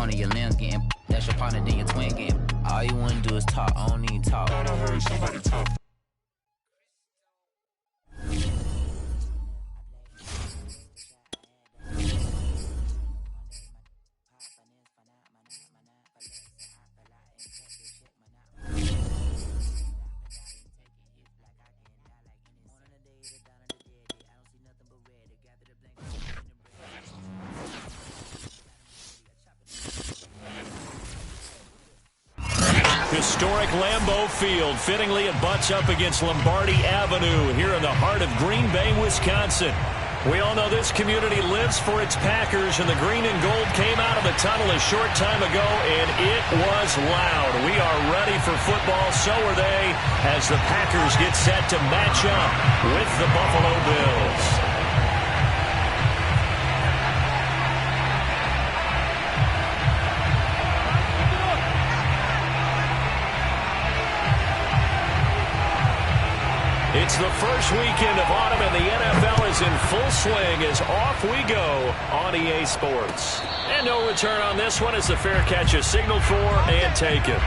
corner, your limbs getting. That's your partner, then your twin getting. All you wanna do is talk, I don't even talk. I heard somebody talk. Historic Lambeau Field. Fittingly, it butts up against Lombardi Avenue here in the heart of Green Bay, Wisconsin. We all know this community lives for its Packers, and the green and gold came out of the tunnel a short time ago, and it was loud. We are ready for football, so are they, as the Packers get set to match up with the Buffalo Bills. It's the first weekend of autumn, and the NFL is in full swing as off we go on EA Sports. And no return on this one as the fair catch is signaled for and taken.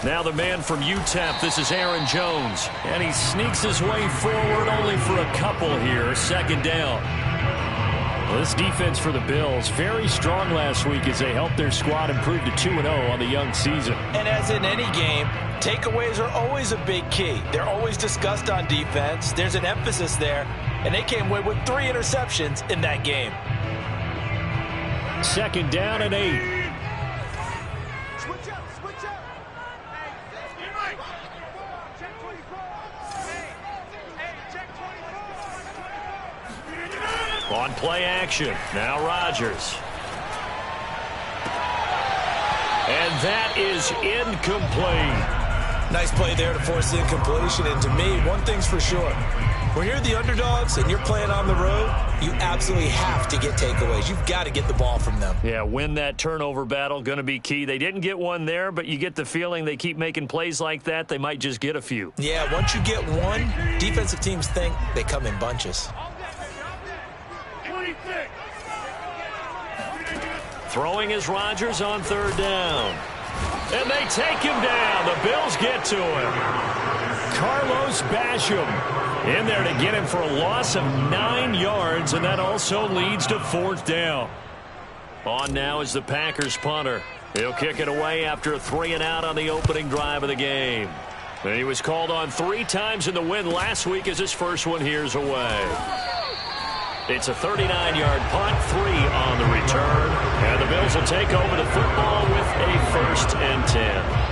Now the man from UTEP, this is Aaron Jones. And he sneaks his way forward only for a couple here. Second down. Well, this defense for the Bills, very strong last week as they helped their squad improve to 2-0 on the young season. And as in any game, takeaways are always a big key. They're always discussed on defense. There's an emphasis there. And they came away with 3 interceptions in that game. Second down and 8. On play action, now Rodgers. And that is incomplete. Nice play there to force the incompletion. And to me, one thing's for sure. When you're the underdogs and you're playing on the road, you absolutely have to get takeaways. You've got to get the ball from them. Yeah, win that turnover battle, going to be key. They didn't get one there, but you get the feeling they keep making plays like that, they might just get a few. Yeah, once you get one, defensive teams think they come in bunches. Throwing is Rodgers on third down. And they take him down. The Bills get to him. Carlos Basham in there to get him for a loss of 9 yards, and that also leads to fourth down. On now is the Packers punter. He'll kick it away after a 3-and-out on the opening drive of the game. And he was called on 3 times in the win last week as his first one here's away. It's a 39-yard punt, 3 on the return. And the Bills will take over the football with a 1st and 10.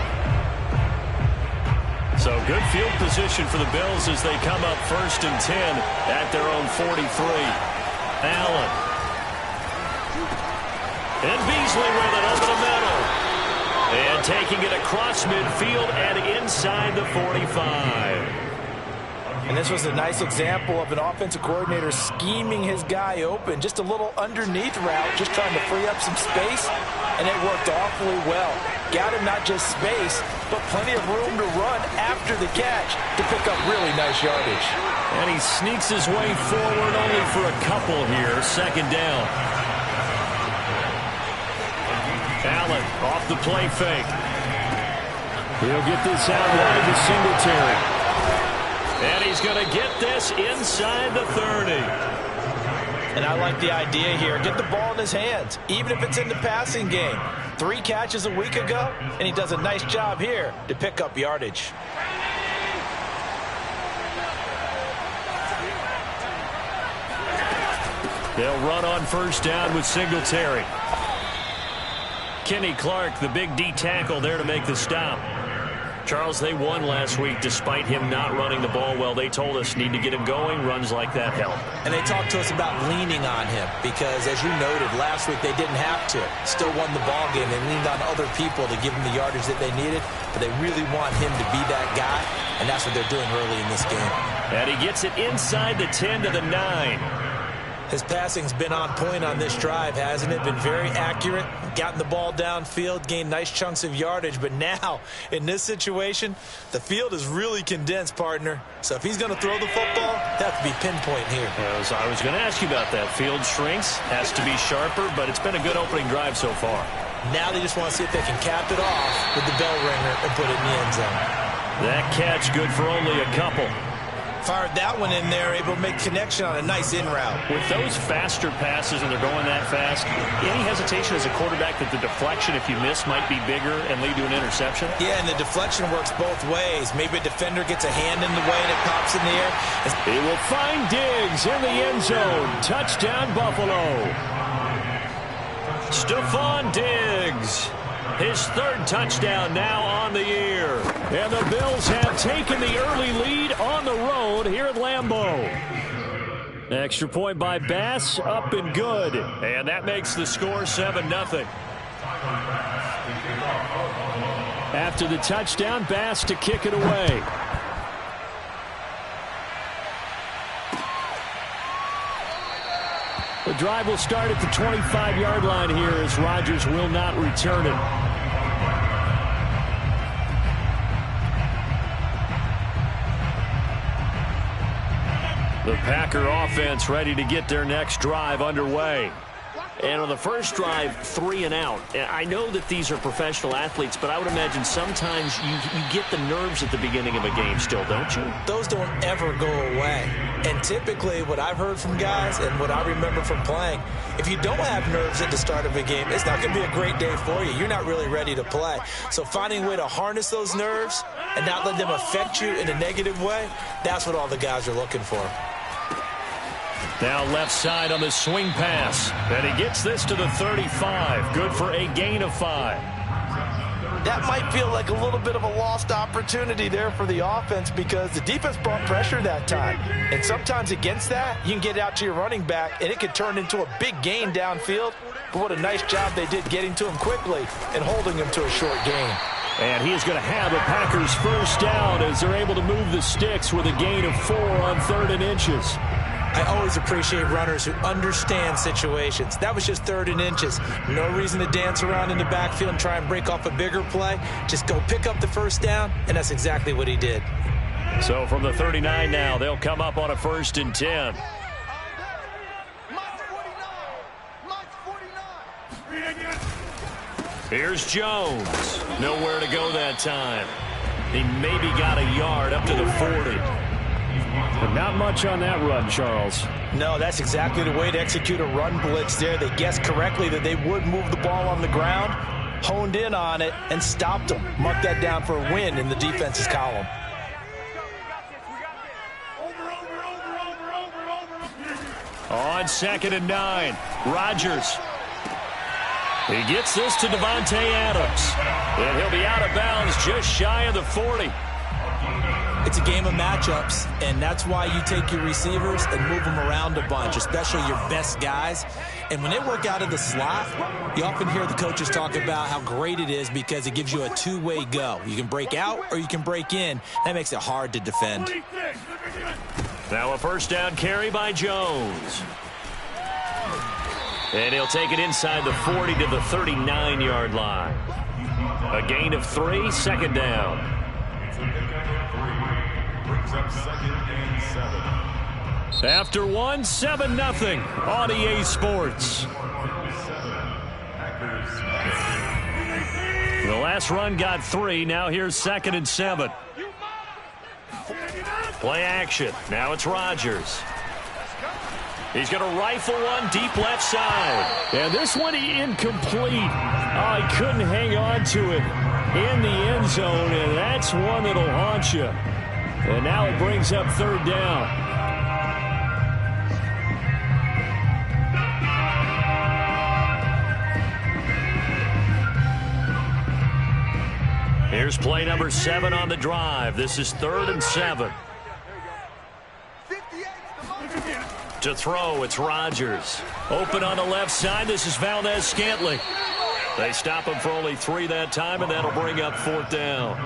So good field position for the Bills as they come up 1st and 10 at their own 43. Allen. And Beasley with it over the middle. And taking it across midfield and inside the 45. And this was a nice example of an offensive coordinator scheming his guy open. Just a little underneath route, just trying to free up some space, and it worked awfully well. Got him not just space, but plenty of room to run after the catch to pick up really nice yardage. And he sneaks his way forward only for a couple here. Second down. Allen off the play fake. He'll get this out wide to Singletary. And he's going to get this inside the 30. And I like the idea here. Get the ball in his hands, even if it's in the passing game. 3 catches a week ago, and he does a nice job here to pick up yardage. They'll run on first down with Singletary. Kenny Clark, the big D tackle there to make the stop. Charles, they won last week despite him not running the ball well. They told us need to get him going. Runs like that help. And they talked to us about leaning on him because, as you noted, last week they didn't have to. Still won the ball game. They leaned on other people to give them the yardage that they needed. But they really want him to be that guy, and that's what they're doing early in this game. And he gets it inside the 10 to the 9. His passing's been on point on this drive, hasn't it? Been very accurate, gotten the ball downfield, gained nice chunks of yardage. But now, in this situation, the field is really condensed, partner. So if he's going to throw the football, that have to be pinpoint here. As I was going to ask you about that. Field shrinks, has to be sharper, but it's been a good opening drive so far. Now they just want to see if they can cap it off with the bell ringer and put it in the end zone. That catch good for only a couple. Fired that one in there, able to make connection on a nice in route. With those faster passes and they're going that fast, any hesitation as a quarterback that the deflection, if you miss, might be bigger and lead to an interception? Yeah, and the deflection works both ways. Maybe a defender gets a hand in the way and it pops in the air. He will find Diggs in the end zone. Touchdown, Buffalo. Stephon Diggs. His third touchdown now on the year. And the Bills have taken the early lead on the road here at Lambeau. Extra point by Bass, up and good. And that makes the score 7-0. After the touchdown, Bass to kick it away. The drive will start at the 25-yard line here as Rodgers will not return it. The Packer offense ready to get their next drive underway. And on the first drive, 3 and out. I know that these are professional athletes, but I would imagine sometimes you get the nerves at the beginning of a game still, don't you? Those don't ever go away. And typically what I've heard from guys and what I remember from playing, if you don't have nerves at the start of a game, it's not going to be a great day for you. You're not really ready to play. So finding a way to harness those nerves and not let them affect you in a negative way, that's what all the guys are looking for. Now left side on the swing pass. And he gets this to the 35. Good for a gain of 5. That might feel like a little bit of a lost opportunity there for the offense because the defense brought pressure that time. And sometimes against that, you can get out to your running back, and it could turn into a big gain downfield. But what a nice job they did getting to him quickly and holding him to a short gain. And he is going to have a Packers first down as they're able to move the sticks with a gain of 4 on 3rd and inches. I always appreciate runners who understand situations. That was just 3rd and inches. No reason to dance around in the backfield and try and break off a bigger play. Just go pick up the first down, and that's exactly what he did. So from the 39 now, they'll come up on a 1st and 10. Here's Jones. Nowhere to go that time. He maybe got a yard up to the 40. But not much on that run, Charles. No, that's exactly the way to execute a run blitz there. They guessed correctly that they would move the ball on the ground, honed in on it, and stopped them. Mark that down for a win in the defense's column. On 2nd and 9, Rodgers. He gets this to Devontae Adams. And he'll be out of bounds just shy of the 40. It's a game of matchups, and that's why you take your receivers and move them around a bunch, especially your best guys. And when they work out of the slot, you often hear the coaches talk about how great it is because it gives you a two-way go. You can break out or you can break in. That makes it hard to defend. Now a first down carry by Jones. And he'll take it inside the 40 to the 39-yard line. A gain of 3, 2nd down. After 1, 7-0 on EA Sports. The last run got 3. Now here's 2nd and 7. Play action. Now it's Rodgers. He's going to rifle one deep left side. And this one incomplete. Oh, he couldn't hang on to it in the end zone, and that's one that'll haunt you. And now it brings up 3rd down. Here's play number 7 on the drive. This is 3rd and 7. To throw, it's Rodgers. Open on the left side. This is Valdez-Scantling. They stop him for only 3 that time, and that'll bring up 4th down.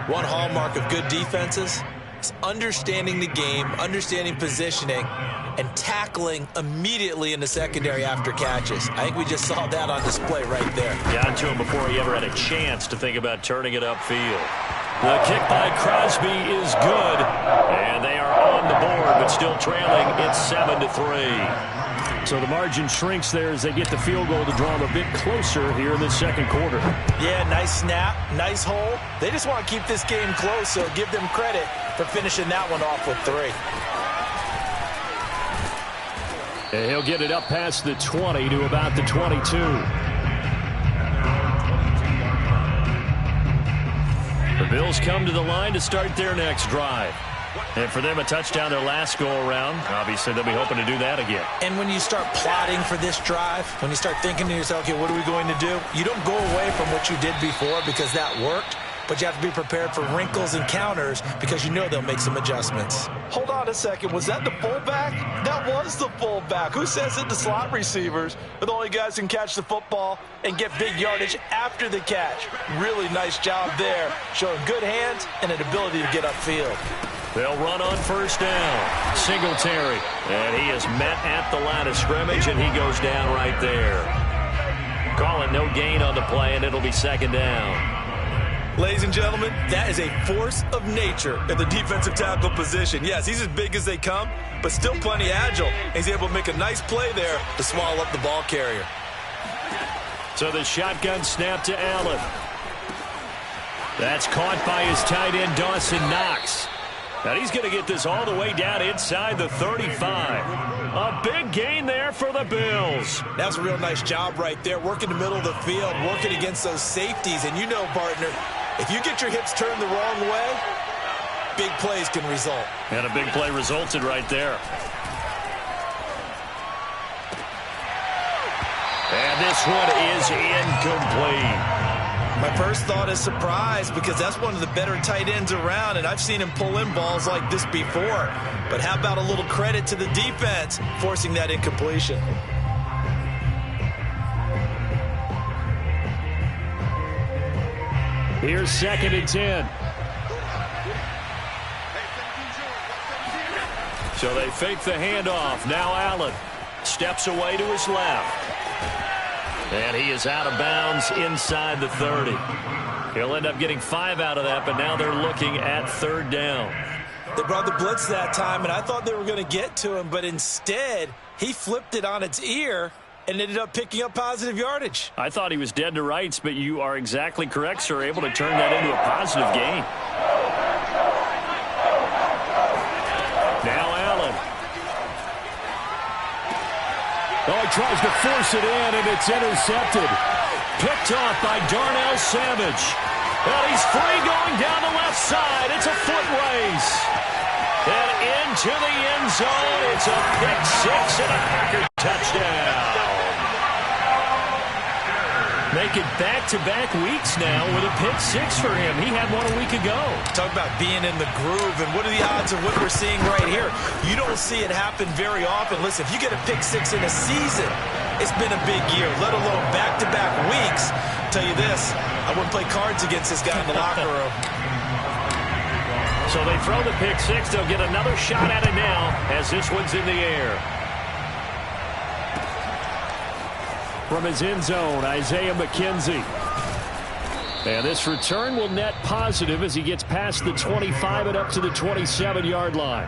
One hallmark of good defenses is understanding the game, understanding positioning, and tackling immediately in the secondary after catches. I think we just saw that on display right there. Got to him before he ever had a chance to think about turning it upfield. The kick by Crosby is good, and they are on the board, but still trailing. It's 7-3. So the margin shrinks there as they get the field goal to draw them a bit closer here in the second quarter. Yeah, nice snap, nice hole. They just want to keep this game close, so give them credit for finishing that one off with 3. And he'll get it up past the 20 to about the 22. The Bills come to the line to start their next drive. And for them, a touchdown their last go-around. Obviously, they'll be hoping to do that again. And when you start plotting for this drive, when you start thinking to yourself, okay, what are we going to do? You don't go away from what you did before because that worked, but you have to be prepared for wrinkles and counters because you know they'll make some adjustments. Hold on a second. Was that the fullback? That was the fullback. Who says it? The slot receivers are the only guys who can catch the football and get big yardage after the catch. Really nice job there, showing good hands and an ability to get upfield. They'll run on first down. Singletary. And he is met at the line of scrimmage, and he goes down right there. Calling no gain on the play, and it'll be second down. Ladies and gentlemen, that is a force of nature in the defensive tackle position. Yes, he's as big as they come, but still plenty agile. He's able to make a nice play there to swallow up the ball carrier. So the shotgun snap to Allen. That's caught by his tight end, Dawson Knox. And he's going to get this all the way down inside the 35. A big gain there for the Bills. That's a real nice job right there, working the middle of the field, working against those safeties. And you know, partner, if you get your hips turned the wrong way, big plays can result. And a big play resulted right there. And this one is incomplete. My first thought is surprise because that's one of the better tight ends around, and I've seen him pull in balls like this before. But how about a little credit to the defense forcing that incompletion? Here's 2nd and 10. So they fake the handoff. Now Allen steps away to his left. And he is out of bounds inside the 30. He'll end up getting 5 out of that, but now they're looking at 3rd down. They brought the blitz that time, and I thought they were going to get to him, but instead he flipped it on its ear and ended up picking up positive yardage. I thought he was dead to rights, but you are exactly correct, sir. Able to turn that into a positive gain. Now Allen. Oh, he tries to force it in, and it's intercepted. Picked off by Darnell Savage. Well, he's free going down the left side. It's a foot race. And into the end zone. It's a pick six and a Packer touchdown. Making back-to-back weeks now with a pick six for him. He had one a week ago. Talk about being in the groove, and what are the odds of what we're seeing right here? You don't see it happen very often. Listen, if you get a pick six in a season, it's been a big year, let alone back-to-back weeks. I'll tell you this, I wouldn't play cards against this guy in the locker room. So they throw the pick six. They'll get another shot at it now as this one's in the air. From his end zone, Isaiah McKenzie. And this return will net positive as he gets past the 25 and up to the 27-yard line.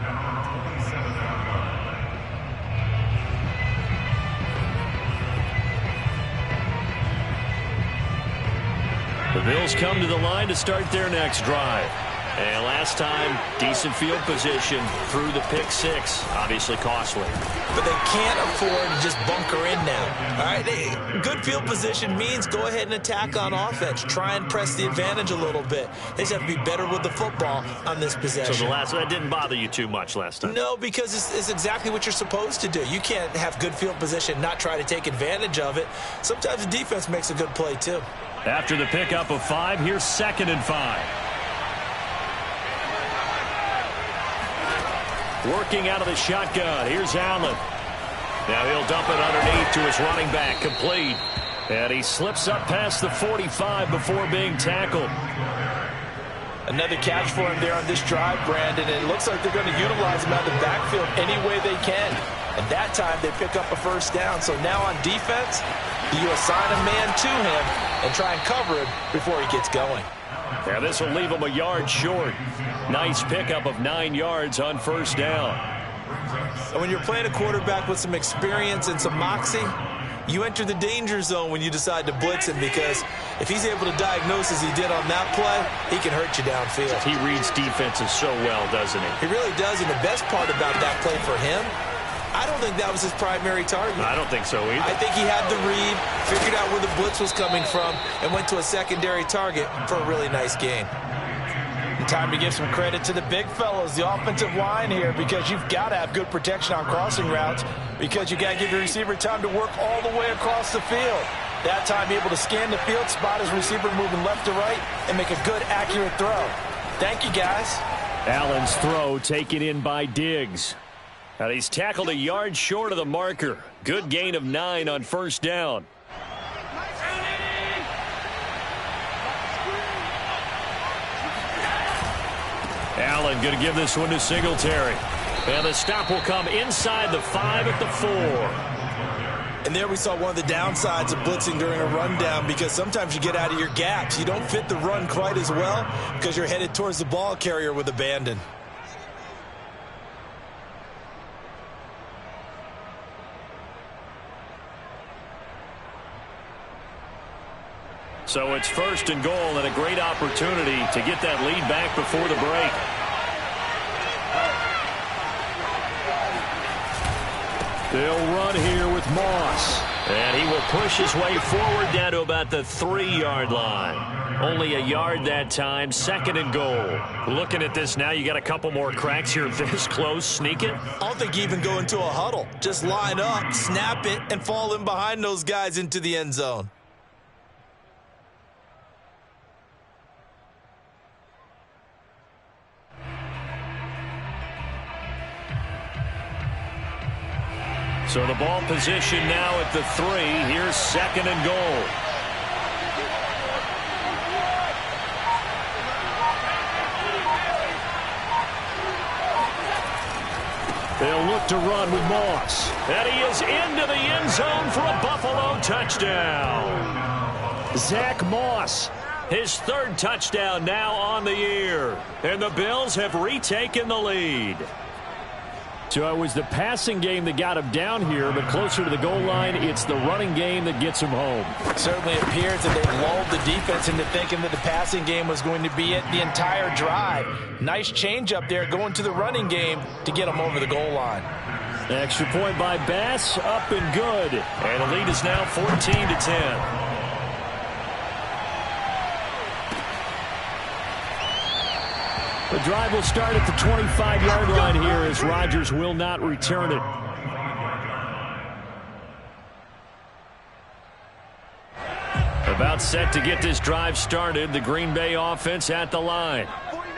The Bills come to the line to start their next drive. And last time, decent field position through the pick six. Obviously costly. But they can't afford to just bunker in now. All right, good field position means go ahead and attack on offense. Try and press the advantage a little bit. They just have to be better with the football on this possession. So that didn't bother you too much last time? No, because it's exactly what you're supposed to do. You can't have good field position, not try to take advantage of it. Sometimes the defense makes a good play, too. After the pickup of 5, here's 2nd and 5. Working out of the shotgun. Here's Allen. Now he'll dump it underneath to his running back. Complete. And he slips up past the 45 before being tackled. Another catch for him there on this drive, Brandon, and it looks like they're going to utilize him out of the backfield any way they can. And that time they pick up a first down. So now on defense, you assign a man to him and try and cover him before he gets going. Yeah, this will leave him a yard short. Nice pickup of 9 yards on first down. And when you're playing a quarterback with some experience and some moxie, you enter the danger zone when you decide to blitz him, because if he's able to diagnose as he did on that play, he can hurt you downfield. He reads defenses so well, doesn't he? He really does, and the best part about that play for him, I don't think that was his primary target. I don't think so either. I think he had the read, figured out where the blitz was coming from, and went to a secondary target for a really nice gain. And time to give some credit to the big fellas, the offensive line here, because you've got to have good protection on crossing routes, because you got to give your receiver time to work all the way across the field. That time, be able to scan the field, spot his receiver moving left to right, and make a good, accurate throw. Thank you, guys. Allen's throw taken in by Diggs. And he's tackled a yard short of the marker. Good gain of 9 on first down. Allen going to give this one to Singletary. And the stop will come inside the 5 at the 4. And there we saw one of the downsides of blitzing during a rundown, because sometimes you get out of your gaps. You don't fit the run quite as well because you're headed towards the ball carrier with abandon. So it's first and goal, and a great opportunity to get that lead back before the break. They'll run here with Moss. And he will push his way forward down to about the 3-yard line. Only a yard that time, second and goal. Looking at this now, you got a couple more cracks here this close. Sneak it? I don't think you even go into a huddle. Just line up, snap it, and fall in behind those guys into the end zone. So the ball position now at the 3. Here's second and goal. They'll look to run with Moss. And he is into the end zone for a Buffalo touchdown. Zach Moss, his 3rd touchdown now on the year. And the Bills have retaken the lead. So it was the passing game that got him down here, but closer to the goal line, it's the running game that gets him home. Certainly appears that they've lulled the defense into thinking that the passing game was going to be it the entire drive. Nice change up there going to the running game to get them over the goal line. Extra point by Bass, up and good. And the lead is now 14-10. The drive will start at the 25-yard line here as Rodgers will not return it. About set to get this drive started, the Green Bay offense at the line.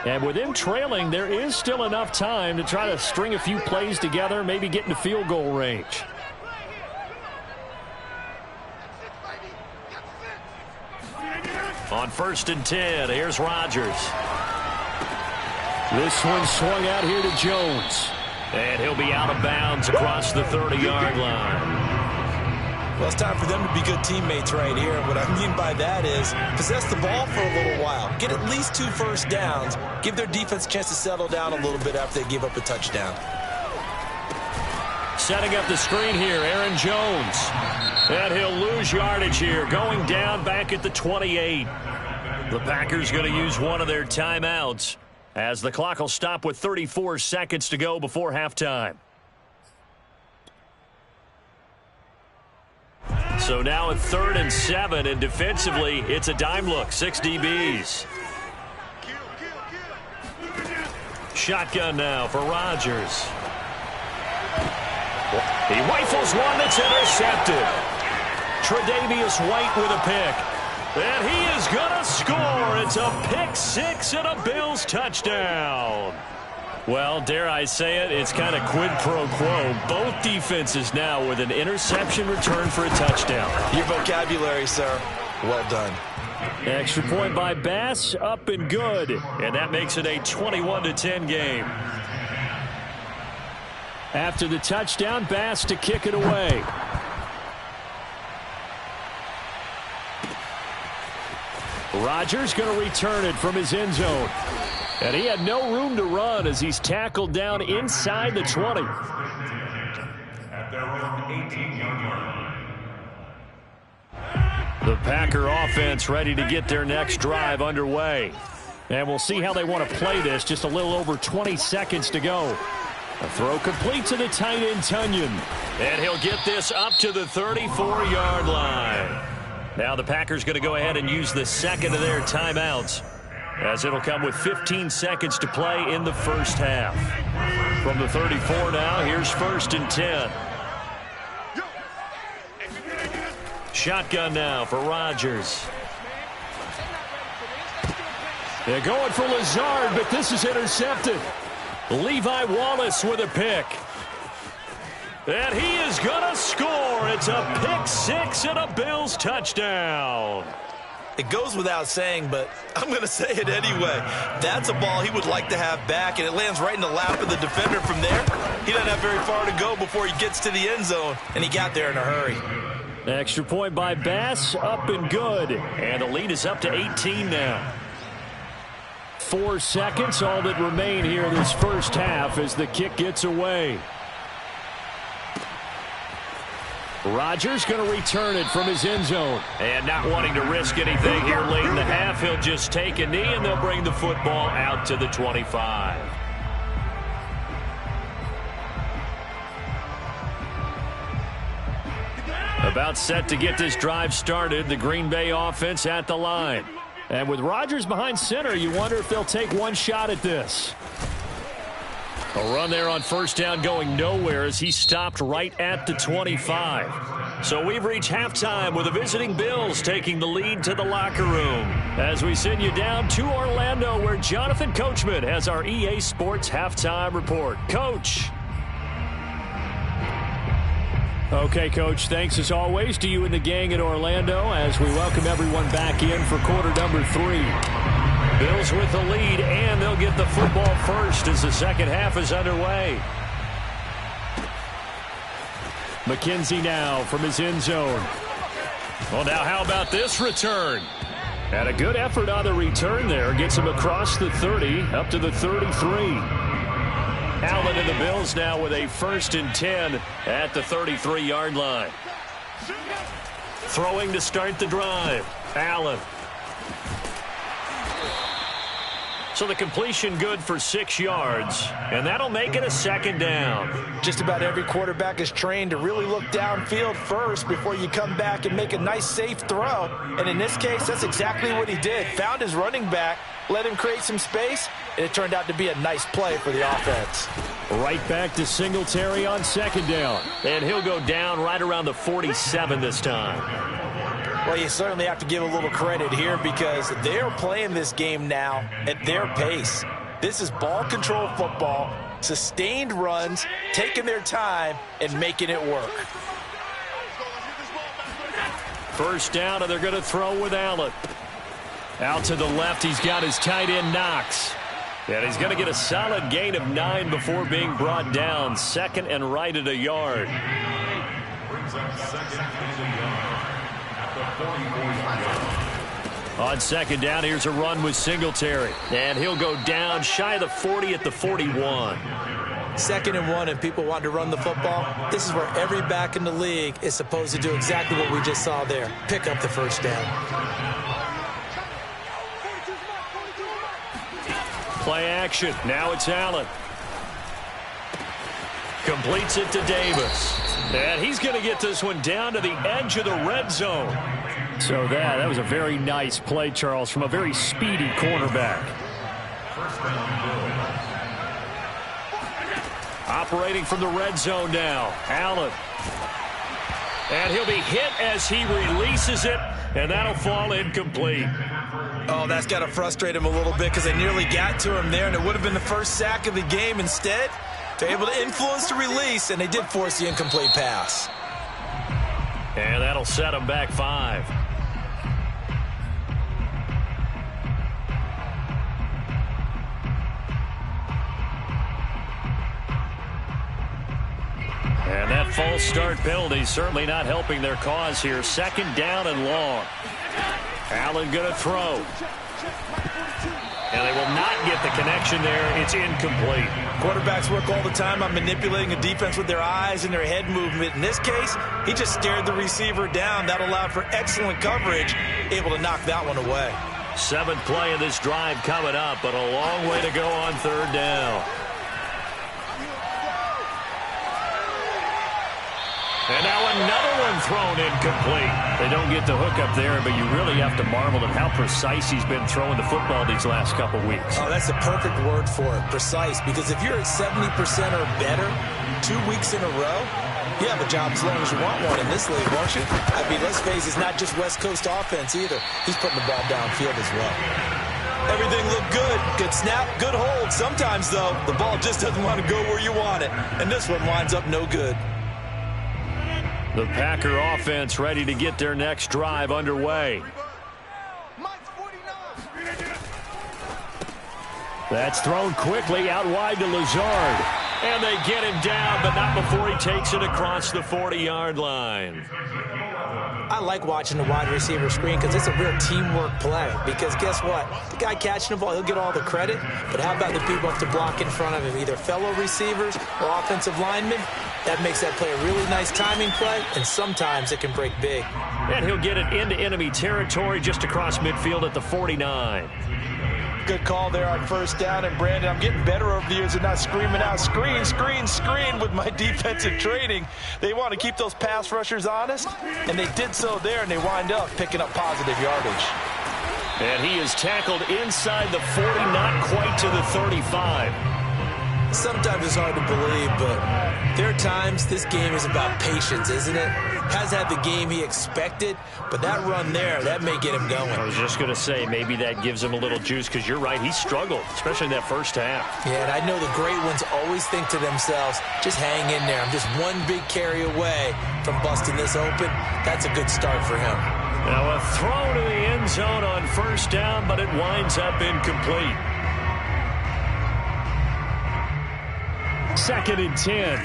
And with them trailing, there is still enough time to try to string a few plays together, maybe get into field goal range. On 1st and 10, here's Rodgers. This one swung out here to Jones. And he'll be out of bounds across the 30-yard line. Well, it's time for them to be good teammates right here. What I mean by that is possess the ball for a little while. Get at least 2 first downs. Give their defense a chance to settle down a little bit after they give up a touchdown. Setting up the screen here, Aaron Jones. And he'll lose yardage here, going down back at the 28. The Packers going to use one of their timeouts, as the clock will stop with 34 seconds to go before halftime. So now at 3rd and 7, and defensively, it's a dime look, 6 DBs. Shotgun now for Rodgers. He rifles one that's intercepted. Tre'Davious White with a pick. And he is going to score. It's a pick 6 and a Bills touchdown. Well, dare I say it, it's kind of quid pro quo. Both defenses now with an interception return for a touchdown. Your vocabulary, sir. Well done. Extra point by Bass, up and good. And that makes it a 21-10 game. After the touchdown, Bass to kick it away. Rodgers going to return it from his end zone. And he had no room to run as he's tackled down inside the 20. At their own 18-yard line. The Packer offense ready to get their next drive underway. And we'll see how they want to play this. Just a little over 20 seconds to go. A throw complete to the tight end, Tunyon. And he'll get this up to the 34-yard line. Now the Packers going to go ahead and use the second of their timeouts, as it'll come with 15 seconds to play in the first half. From the 34 now, here's 1st and 10. Shotgun now for Rodgers. They're going for Lazard, but this is intercepted. Levi Wallace with a pick. And he is going to score. It's a pick six and a Bills touchdown. It goes without saying, but I'm going to say it anyway. That's a ball he would like to have back, and it lands right in the lap of the defender from there. He doesn't have very far to go before he gets to the end zone, and he got there in a hurry. Extra point by Bass, up and good. And the lead is up to 18 now. 4 seconds, all that remain here this first half as the kick gets away. Rodgers going to return it from his end zone. And not wanting to risk anything here late in the half, he'll just take a knee and they'll bring the football out to the 25. About set to get this drive started, the Green Bay offense at the line. And with Rodgers behind center, you wonder if they'll take one shot at this. A run there on first down going nowhere as he stopped right at the 25. So we've reached halftime with the visiting Bills taking the lead to the locker room. As we send you down to Orlando, where Jonathan Coachman has our EA Sports halftime report. Coach. Okay, Coach, thanks as always to you and the gang in Orlando as we welcome everyone back in for quarter number 3. Bills with the lead, and they'll get the football first as the second half is underway. McKenzie now from his end zone. Well, now how about this return? And a good effort on the return there. Gets him across the 30, up to the 33. Allen and the Bills now with a 1st and 10 at the 33-yard line. Throwing to start the drive. Allen. So the completion good for 6 yards, and that'll make it a 2nd down. Just about every quarterback is trained to really look downfield first before you come back and make a nice, safe throw. And in this case, that's exactly what he did. Found his running back, let him create some space, and it turned out to be a nice play for the offense. Right back to Singletary on 2nd down. And he'll go down right around the 47 this time. Well, you certainly have to give a little credit here because they're playing this game now at their pace. This is ball control football, sustained runs, taking their time, and making it work. 1st down, and they're going to throw with Allen. Out to the left, he's got his tight end Knox. And he's going to get a solid gain of 9 before being brought down. 2nd and right at a yard. On 2nd down, here's a run with Singletary. And he'll go down shy of the 40 at the 41. 2nd and 1, and people want to run the football. This is where every back in the league is supposed to do exactly what we just saw there. Pick up the 1st down. Play action. Now it's Allen. Completes it to Davis. And he's going to get this one down to the edge of the red zone. So that was a very nice play, Charles, from a very speedy cornerback. Operating from the red zone now. Allen. And he'll be hit as he releases it, and that'll fall incomplete. Oh, that's got to frustrate him a little bit because they nearly got to him there, and it would have been the first sack of the game. Instead, they're able to influence the release, and they did force the incomplete pass. And that'll set him back 5. false start penalty certainly not helping their cause here. 2nd down and long. Allen going to throw. And they will not get the connection there. It's incomplete. Quarterbacks work all the time on manipulating a defense with their eyes and their head movement. In this case, he just stared the receiver down. That allowed for excellent coverage, able to knock that one away. 7th play of this drive coming up, but a long way to go on 3rd down. And now another one thrown incomplete. They don't get the hook up there, but you really have to marvel at how precise he's been throwing the football these last couple weeks. Oh, that's the perfect word for it, precise. Because if you're at 70% or better 2 weeks in a row, you have a job as long as you want one in this league, won't you? I mean, let's face it, it's not just West Coast offense either. He's putting the ball downfield as well. Everything looked good. Good snap, good hold. Sometimes, though, the ball just doesn't want to go where you want it. And this one winds up no good. The Packer offense ready to get their next drive underway. That's thrown quickly out wide to Lazard. And they get him down, but not before he takes it across the 40-yard line. I like watching the wide receiver screen because it's a real teamwork play. Because guess what? The guy catching the ball, he'll get all the credit. But how about the people have to block in front of him, either fellow receivers or offensive linemen? That makes that play a really nice timing play, and sometimes it can break big. And he'll get it into enemy territory just across midfield at the 49. Good call there on 1st down. And, Brandon, I'm getting better over the years at not screaming out, screen, screen, screen with my defensive training. They want to keep those pass rushers honest, and they did so there, and they wind up picking up positive yardage. And he is tackled inside the 40, not quite to the 35. Sometimes it's hard to believe, but there are times this game is about patience, isn't it? Has had the game he expected, but that run there, that may get him going. I was just going to say, maybe that gives him a little juice, because you're right, he struggled, especially in that 1st half. Yeah, and I know the great ones always think to themselves, just hang in there. I'm just one big carry away from busting this open. That's a good start for him. Now a throw to the end zone on 1st down, but it winds up incomplete. 2nd and 10.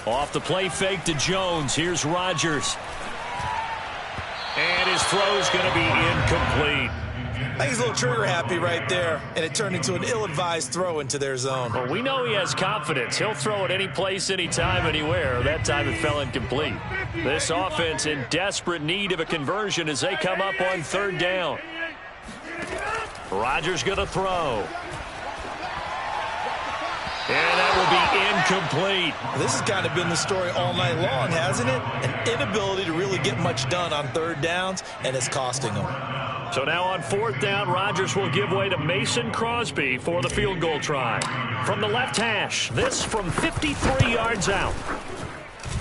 Off the play fake to Jones. Here's Rodgers. And his throw's going to be incomplete. I think he's a little trigger happy right there, and it turned into an ill-advised throw into their zone. Well, we know he has confidence. He'll throw it any place, anytime, anywhere. That time it fell incomplete. This offense in desperate need of a conversion as they come up on 3rd down. Rodgers going to throw. And that will be incomplete. This has kind of been the story all night long, hasn't it? An inability to really get much done on 3rd downs, and it's costing them. So now on 4th down, Rodgers will give way to Mason Crosby for the field goal try. From the left hash, this from 53 yards out.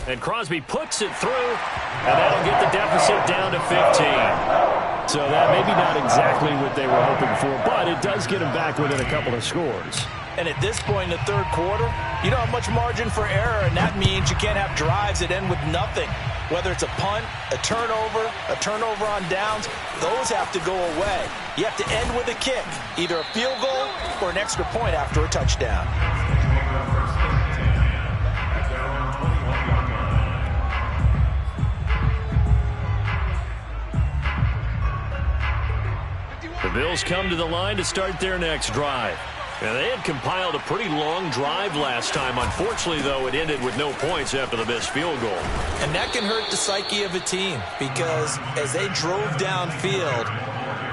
And Crosby puts it through, and that'll get the deficit down to 15. So that maybe not exactly what they were hoping for, but it does get them back within a couple of scores. And at this point in the 3rd quarter, you don't have much margin for error, and that means you can't have drives that end with nothing. Whether it's a punt, a turnover on downs, those have to go away. You have to end with a kick, either a field goal or an extra point after a touchdown. The Bills come to the line to start their next drive. Now, they had compiled a pretty long drive last time. Unfortunately, though, it ended with no points after the missed field goal. And that can hurt the psyche of a team because as they drove downfield,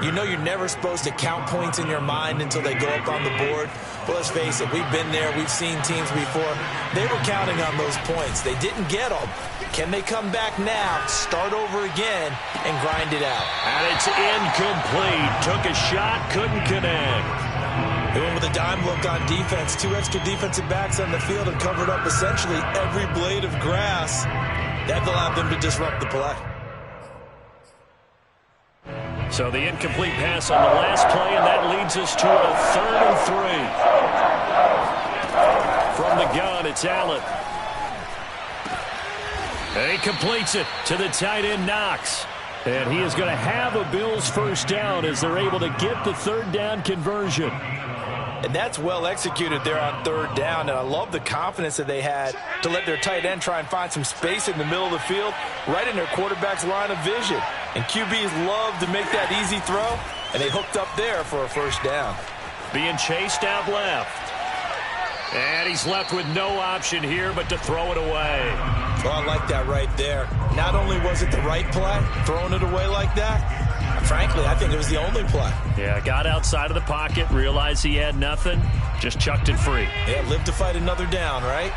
you know you're never supposed to count points in your mind until they go up on the board. Well, let's face it, we've been there. We've seen teams before. They were counting on those points. They didn't get them. Can they come back now, start over again, and grind it out? And it's incomplete. Took a shot, couldn't connect. They went with a dime look on defense. 2 extra defensive backs on the field and covered up essentially every blade of grass. That allowed them to disrupt the play. So the incomplete pass on the last play, and that leads us to a 3rd and 3. From the gun, it's Allen. And he completes it to the tight end, Knox. And he is going to have a Bills 1st down as they're able to get the 3rd down conversion. And that's well executed there on third down. And I love the confidence that they had to let their tight end try and find some space in the middle of the field, right in their quarterback's line of vision. And QBs love to make that easy throw, and they hooked up there for a first down. Being chased out left. And he's left with no option here but to throw it away. Well, I like that right there. Not only was it the right play, throwing it away like that, frankly, I think it was the only play. Yeah, got outside of the pocket, realized he had nothing, just chucked it free. Yeah, live to fight another down, right?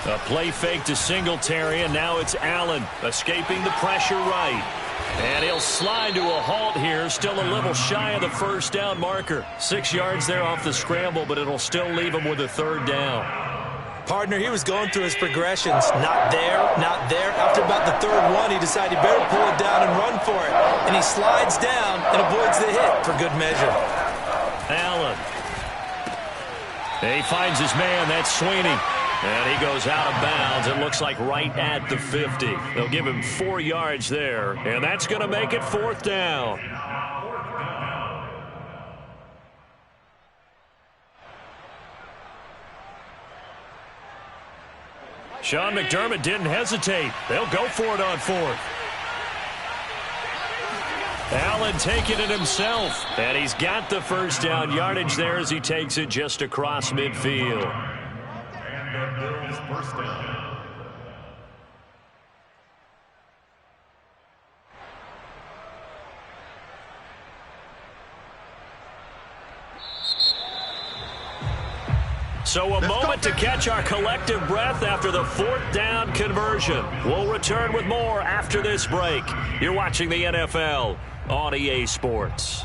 A play fake to Singletary, and now it's Allen escaping the pressure right. And he'll slide to a halt here, still a little shy of the first down marker. 6 yards there off the scramble, but it'll still leave him with a third down. Partner, he was going through his progressions. Not there, not there. After about the third one, he decided he better pull it down and run for it. And he slides down and avoids the hit for good measure. Allen. He finds his man. That's Sweeney. And he goes out of bounds. It looks like right at the 50. They'll give him 4 yards there. And that's going to make it fourth down. Sean McDermott didn't hesitate. They'll go for it on fourth. Allen taking it himself. And he's got the first down yardage there as he takes it just across midfield. And the Bills first down. So a moment to catch our collective breath after the fourth down conversion. We'll return with more after this break. You're watching the NFL on EA Sports.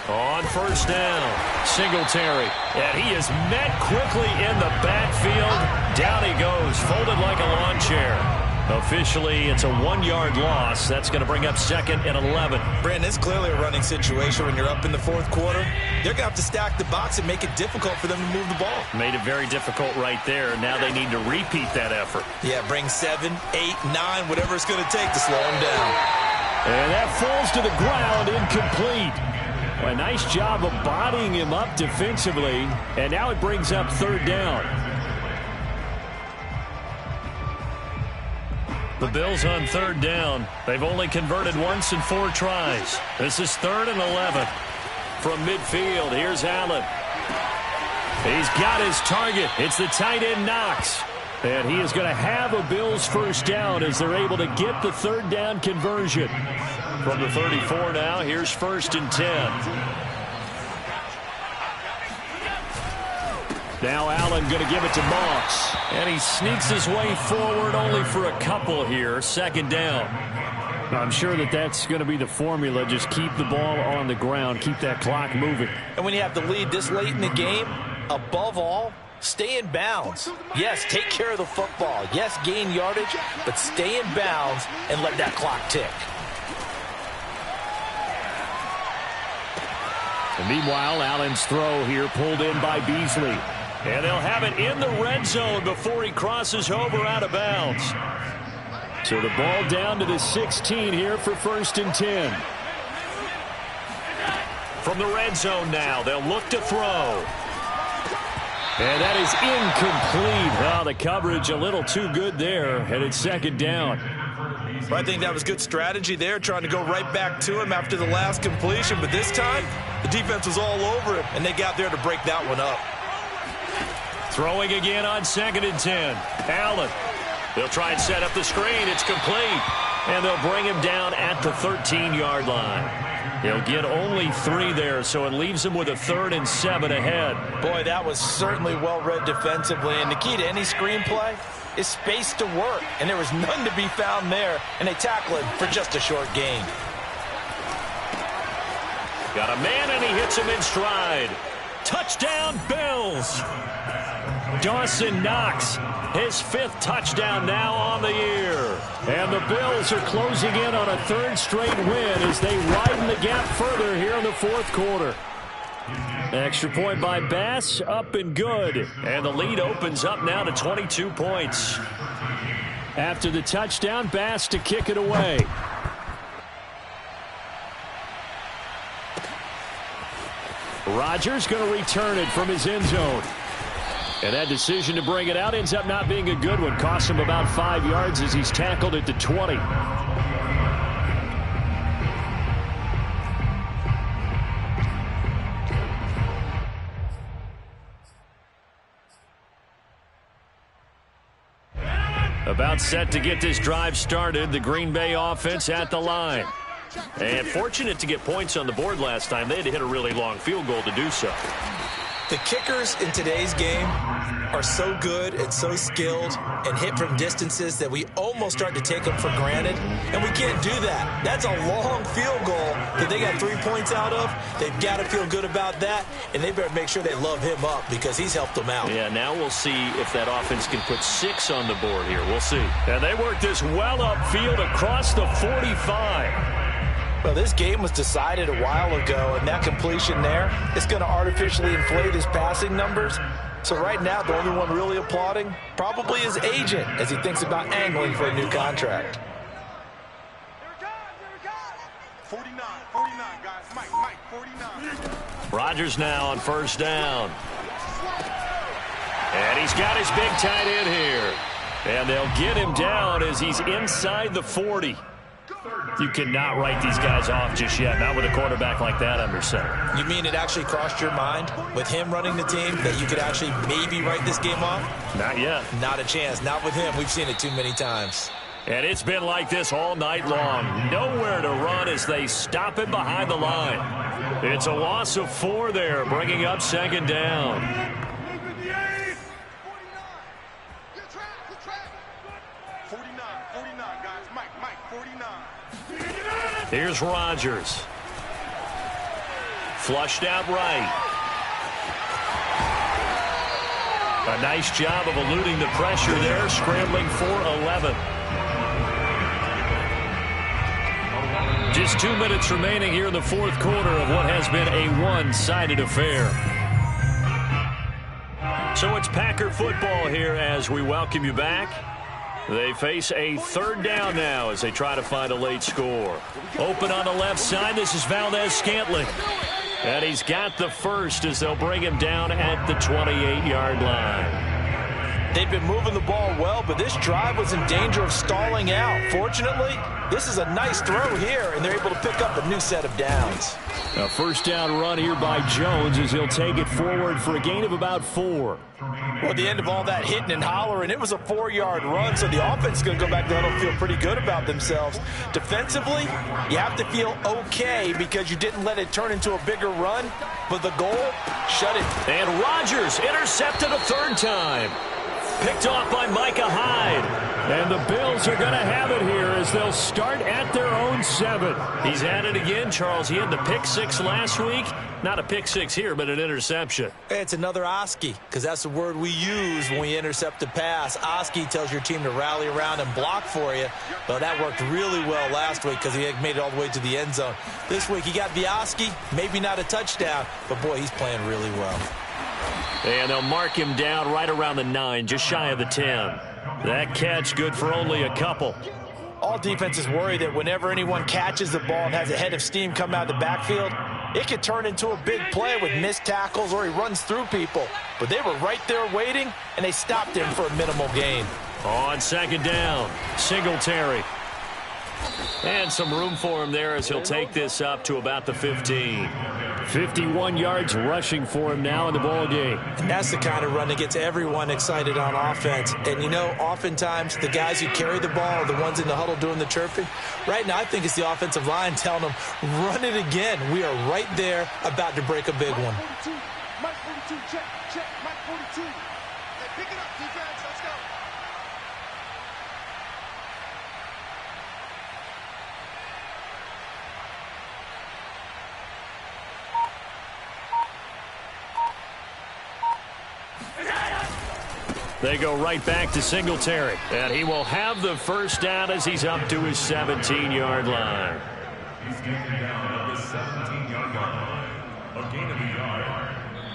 On first down, Singletary. And he is met quickly in the backfield. Down he goes, folded like a lawn chair. Officially, it's a 1-yard loss. That's going to bring up second and 11. Brandon, it's clearly a running situation when you're up in the fourth quarter. They're going to have to stack the box and make it difficult for them to move the ball. Made it very difficult right there. Now they need to repeat that effort. Yeah, bring 7, 8, 9, whatever it's going to take to slow them down. And that falls to the ground, incomplete. A nice job of bodying him up defensively. And now it brings up third down. The Bills on third down. They've only converted once in 4 tries. This is 3rd and 11. From midfield, here's Allen. He's got his target. It's the tight end Knox. And he is going to have a Bills first down as they're able to get the third down conversion. From the 34 now, here's 1st and 10. Now Allen going to give it to Moss. And he sneaks his way forward only for a couple here. 2nd down. I'm sure that that's going to be the formula. Just keep the ball on the ground. Keep that clock moving. And when you have the lead this late in the game, above all, stay in bounds. Yes, take care of the football. Yes, gain yardage, but stay in bounds and let that clock tick. And meanwhile, Allen's throw here pulled in by Beasley. And they'll have it in the red zone before he crosses over out of bounds. So the ball down to the 16 here for 1st and 10. From the red zone now, they'll look to throw. And that is incomplete. Oh, the coverage a little too good there, and it's 2nd down. Well, I think that was good strategy there, trying to go right back to him after the last completion. But this time, the defense was all over him, and they got there to break that one up. Throwing again on 2nd and 10. Allen. They'll try and set up the screen. It's complete. And they'll bring him down at the 13-yard line. He'll get only 3 there, so it leaves him with a 3rd and 7 ahead. Boy, that was certainly well-read defensively. And the key to any screenplay is space to work. And there was none to be found there. And they tackle him for just a short gain. Got a man, and he hits him in stride. Touchdown, Bills. Dawson Knox, his 5th touchdown now on the year. And the Bills are closing in on a 3rd straight win as they widen the gap further here in the 4th quarter. Extra point by Bass, up and good. And the lead opens up now to 22 points. After the touchdown, Bass to kick it away. Rodgers going to return it from his end zone. And that decision to bring it out ends up not being a good one. Costs him about 5 yards as he's tackled at the 20. About set to get this drive started. The Green Bay offense at the line. And fortunate to get points on the board last time. They had to hit a really long field goal to do so. The kickers in today's game are so good and so skilled and hit from distances that we almost start to take them for granted. And we can't do that. That's a long field goal that they got 3 points out of. They've got to feel good about that, and they better make sure they love him up because he's helped them out. Yeah, now we'll see if that offense can put 6 on the board here. We'll see. And they work this well upfield across the 45. Well, this game was decided a while ago, and that completion there is going to artificially inflate his passing numbers. So right now, the only one really applauding probably his agent as he thinks about angling for a new contract. 49, guys. Mike, 49. Rodgers now on 1st down. And he's got his big tight end here. And they'll get him down as he's inside the 40. You cannot write these guys off just yet, not with a quarterback like that under center. You mean it actually crossed your mind with him running the team that you could actually maybe write this game off? Not yet. Not a chance. Not with him. We've seen it too many times. And it's been like this all night long. Nowhere to run as they stop him behind the line. It's a loss of 4 there, bringing up 2nd down. 49, guys. Mike, 49. Here's Rodgers. Flushed out right. A nice job of eluding the pressure there, scrambling for 11. Just 2 minutes remaining here in the 4th quarter of what has been a one-sided affair. So it's Packer football here as we welcome you back. They face a 3rd down now as they try to find a late score. Open on the left side. This is Valdez-Scantling. And he's got the first as they'll bring him down at the 28-yard line. They've been moving the ball well, but this drive was in danger of stalling out. Fortunately, this is a nice throw here, and they're able to pick up a new set of downs. A 1st down run here by Jones as he'll take it forward for a gain of about 4. Well, at the end of all that hitting and hollering, it was a 4-yard run, so the offense is going to go back to the huddle and feel pretty good about themselves. Defensively, you have to feel okay because you didn't let it turn into a bigger run, but the goal, shut it. And Rodgers intercepted a 3rd time. Picked off by Micah Hyde. And the Bills are going to have it here as they'll start at their own 7. He's at it again, Charles. He had the pick 6 last week. Not a pick 6 here, but an interception. It's another Oski, because that's the word we use when we intercept a pass. Oski tells your team to rally around and block for you. Well, that worked really well last week because he made it all the way to the end zone. This week he got the Oski, maybe not a touchdown, but boy, he's playing really well. And they'll mark him down right around the 9, just shy of the 10. That catch good for only a couple. All defenses worry that whenever anyone catches the ball and has a head of steam come out of the backfield, it could turn into a big play with missed tackles or he runs through people. But they were right there waiting, and they stopped him for a minimal gain. On 2nd down, Singletary. And some room for him there as he'll take this up to about the 15. 51 yards rushing for him now in the ball game. And that's the kind of run that gets everyone excited on offense. And, you know, oftentimes the guys who carry the ball are the ones in the huddle doing the chirping. Right now, I think it's the offensive line telling them, run it again. We are right there about to break a big one. Mike 42, check, Mike 42. Hey, pick it up, defense, let's go. They go right back to Singletary. And he will have the first down as he's up to his 17-yard line. He's taken down at the 17-yard line. A gain of a yard.